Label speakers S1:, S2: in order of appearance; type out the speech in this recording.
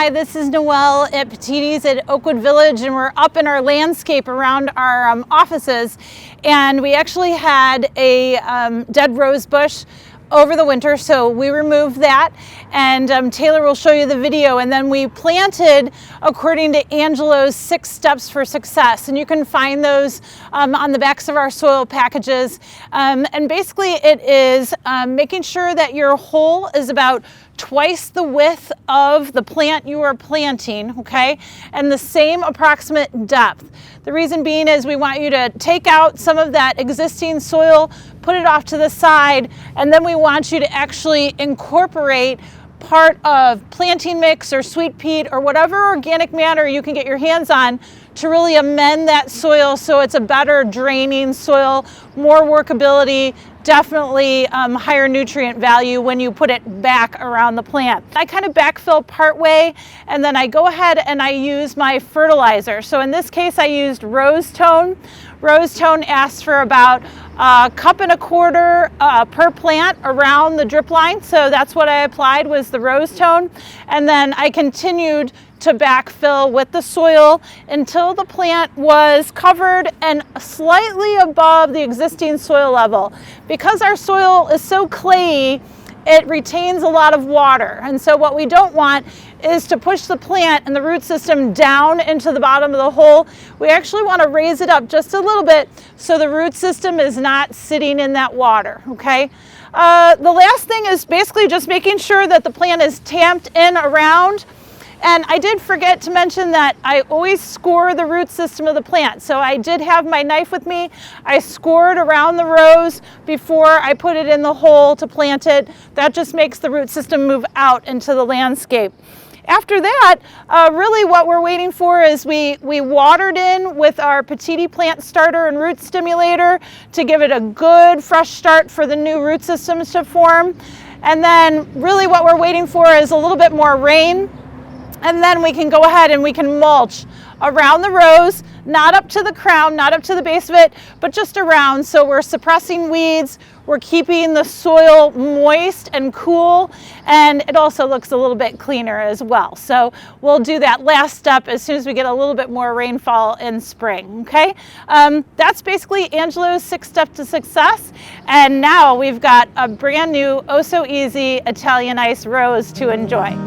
S1: Hi, this is Noelle at Petitti's at Oakwood Village, and we're up in our landscape around our offices, and we actually had a dead rose bush over the winter, so we removed that, and Taylor will show you the video. And then we planted according to Angelo's 6 steps for success, and you can find those on the backs of our soil packages. And basically it is making sure that your hole is about twice the width of the plant you are planting, okay, and the same approximate depth. The reason being is we want you to take out some of that existing soil, put it off to the side, and then we want you to actually incorporate part of planting mix or sweet peat or whatever organic matter you can get your hands on to really amend that soil so it's a better draining soil, more workability, definitely higher nutrient value when you put it back around the plant. I kind of backfill part way, and then I go ahead and I use my fertilizer. So in this case I used Rose Tone. Rose Tone asks for about 1.25 cups per plant around the drip line, so that's what I applied, was the Rose Tone, and then I continued to backfill with the soil until the plant was covered and slightly above the existing soil level. Because our soil is so clayey, it retains a lot of water, and so what we don't want is to push the plant and the root system down into the bottom of the hole. We actually want to raise it up just a little bit so the root system is not sitting in that water, okay? The last thing is basically just making sure that the plant is tamped in around. And I did forget to mention that I always score the root system of the plant. So I did have my knife with me. I scored around the rows before I put it in the hole to plant it. That just makes the root system move out into the landscape. After that, really what we're waiting for is we watered in with our Petitti plant starter and root stimulator to give it a good fresh start for the new root systems to form. And then really what we're waiting for is a little bit more rain. And then we can go ahead and we can mulch around the rows, not up to the crown, not up to the base of it, but just around. So we're suppressing weeds, we're keeping the soil moist and cool, and it also looks a little bit cleaner as well. So we'll do that last step as soon as we get a little bit more rainfall in spring, okay? That's basically Angelo's 6 steps to success. And now we've got a brand new, oh so easy Italian ice rose to enjoy.